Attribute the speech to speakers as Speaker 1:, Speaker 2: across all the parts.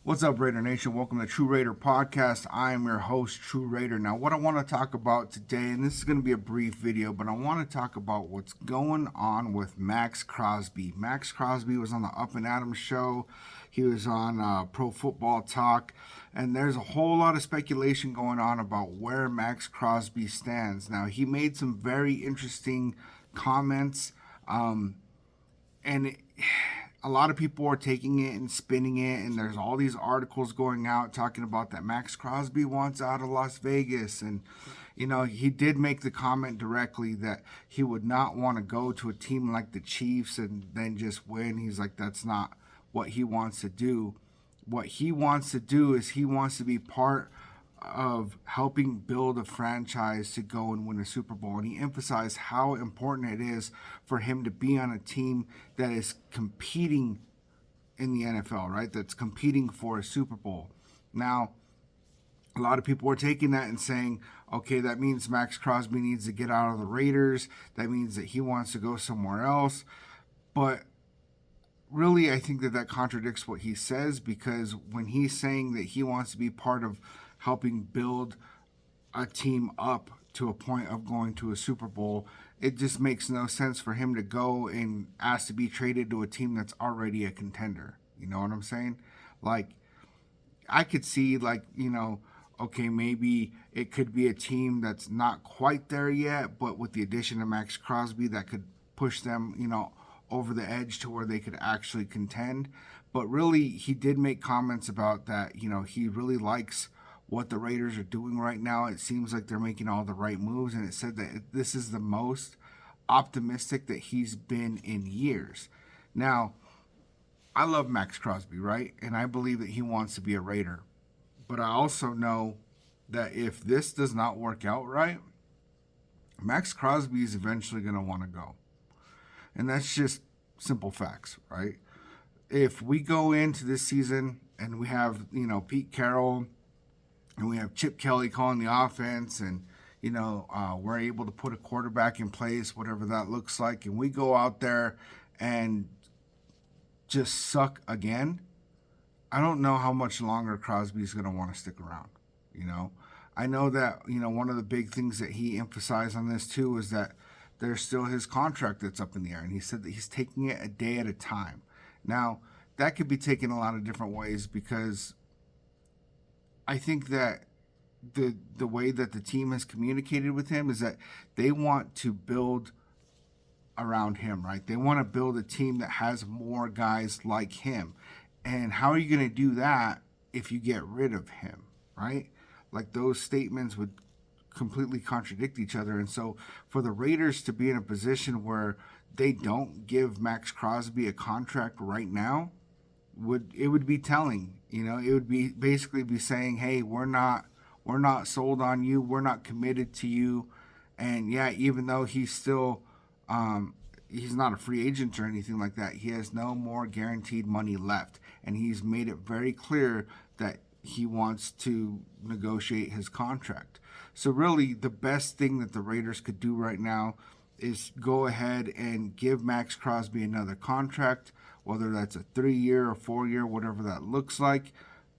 Speaker 1: What's up, Raider Nation? Welcome to TRU Raider Podcast. I am your host, TRU Raider. Now, what I want to talk about today, and this is going to be a brief video, but I want to talk about what's going on with Maxx Crosby. Maxx Crosby was on the Up and Adams show. He was on Pro Football Talk, and there's a whole lot of speculation going on about where Maxx Crosby stands. Now, he made some very interesting comments, and a lot of people are taking it and spinning it, and there's all these articles going out talking about that Maxx Crosby wants out of Las Vegas. And he did make the comment directly that he would not want to go to a team like the Chiefs and then just win. He's like, that's not what he wants to do. What he wants to do is he wants to be part of helping build a franchise to go and win a Super Bowl. And he emphasized how important it is for him to be on a team that is competing in the NFL, right? That's competing for a Super Bowl. Now, a lot of people are taking that and saying, okay, that means Maxx Crosby needs to get out of the Raiders. That means that he wants to go somewhere else. But really, I think that contradicts what he says, because when he's saying that he wants to be part of helping build a team up to a point of going to a Super Bowl, it just makes no sense for him to go and ask to be traded to a team that's already a contender. You know what I'm saying? Like, I could see, okay, maybe it could be a team that's not quite there yet, but with the addition of Maxx Crosby, that could push them, over the edge to where they could actually contend. But really, he did make comments about that, he really likes what the Raiders are doing right now. It seems like they're making all the right moves, and it said that this is the most optimistic that he's been in years. Now, I love Maxx Crosby, right? And I believe that he wants to be a Raider. But I also know that if this does not work out right, Maxx Crosby is eventually going to want to go. And that's just simple facts, right? If we go into this season and we have, Pete Carroll, and we have Chip Kelly calling the offense, and, we're able to put a quarterback in place, whatever that looks like, and we go out there and just suck again, I don't know how much longer Crosby's going to want to stick around. I know that, one of the big things that he emphasized on this too is that there's still his contract that's up in the air, and he said that he's taking it a day at a time. Now, that could be taken a lot of different ways, because I think that the way that the team has communicated with him is that they want to build around him, right? They want to build a team that has more guys like him. And how are you going to do that if you get rid of him, right? Like, those statements would completely contradict each other. And so for the Raiders to be in a position where they don't give Maxx Crosby a contract right now, would be telling. It would be basically be saying, hey, we're not sold on you, we're not committed to you. And yeah, even though he's still he's not a free agent or anything like that, he has no more guaranteed money left, and he's made it very clear that he wants to negotiate his contract. So really, the best thing that the Raiders could do right now is go ahead and give Maxx Crosby another contract, whether that's a 3-year or 4-year, whatever that looks like,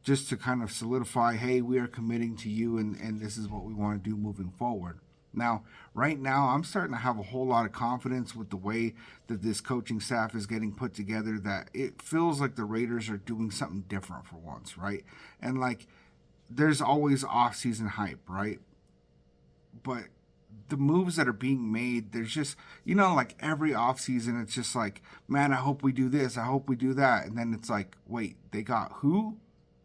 Speaker 1: just to kind of solidify, hey, we are committing to you, and this is what we want to do moving forward. Now, right now, I'm starting to have a whole lot of confidence with the way that this coaching staff is getting put together, that it feels like the Raiders are doing something different for once, right? And, there's always off-season hype, right? But the moves that are being made, there's just, every offseason, it's just like, man, I hope we do this, I hope we do that. And then it's like, wait, they got who?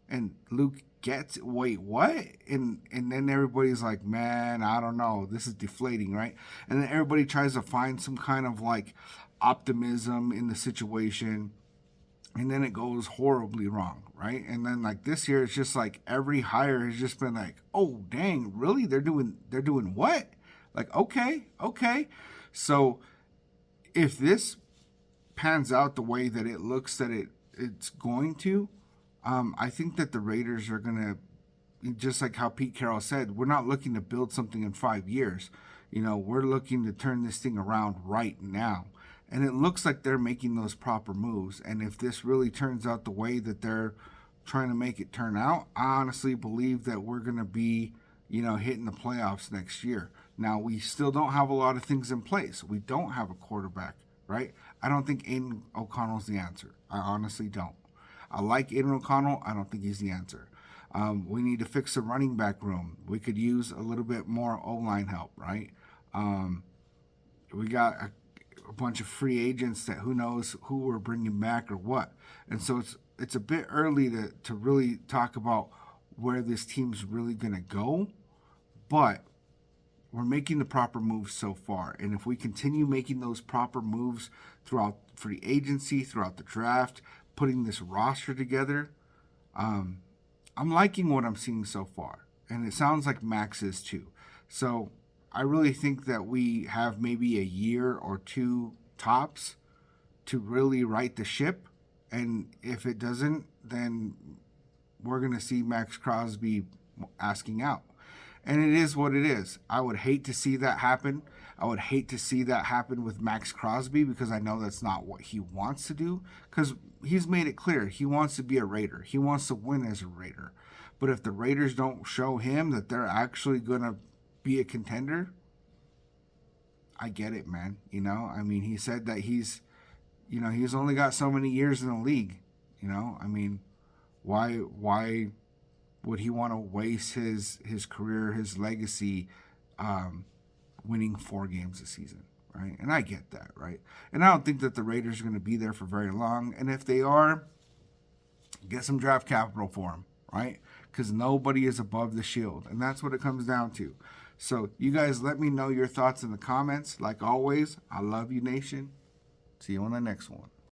Speaker 1: And Luke gets, wait, what? And then everybody's like, man, I don't know, this is deflating, right? And then everybody tries to find some kind of optimism in the situation, and then it goes horribly wrong, right? And then this year, it's just every hire has just been oh dang, really? They're doing what? Okay. So if this pans out the way that it looks that it's going to, I think that the Raiders are going to, just like how Pete Carroll said, we're not looking to build something in 5 years. We're looking to turn this thing around right now. And it looks like they're making those proper moves. And if this really turns out the way that they're trying to make it turn out. I honestly believe that we're going to be, hitting the playoffs next year. Now, we still don't have a lot of things in place. We don't have a quarterback, right? I don't think Aiden O'Connell's the answer. I honestly don't. I like Aiden O'Connell. I don't think he's the answer. We need to fix the running back room. We could use a little bit more O-line help, right? We got a bunch of free agents that who knows who we're bringing back or what. And so it's a bit early to really talk about where this team's really going to go. But we're making the proper moves so far. And if we continue making those proper moves throughout free agency, throughout the draft, putting this roster together, I'm liking what I'm seeing so far. And it sounds like Maxx is too. So I really think that we have maybe a year or two tops to really right the ship. And if it doesn't, then we're going to see Maxx Crosby asking out. And it is what it is. I would hate to see that happen. I would hate to see that happen with Maxx Crosby because I know that's not what he wants to do. Because he's made it clear he wants to be a Raider. He wants to win as a Raider. But if the Raiders don't show him that they're actually going to be a contender, I get it, man. I mean, he said that he's only got so many years in the league. I mean, why would he want to waste his career, his legacy, winning 4 games a season, right? And I get that, right? And I don't think that the Raiders are going to be there for very long. And if they are, get some draft capital for them, right? Because nobody is above the shield. And that's what it comes down to. So you guys let me know your thoughts in the comments. Like always, I love you, nation. See you on the next one.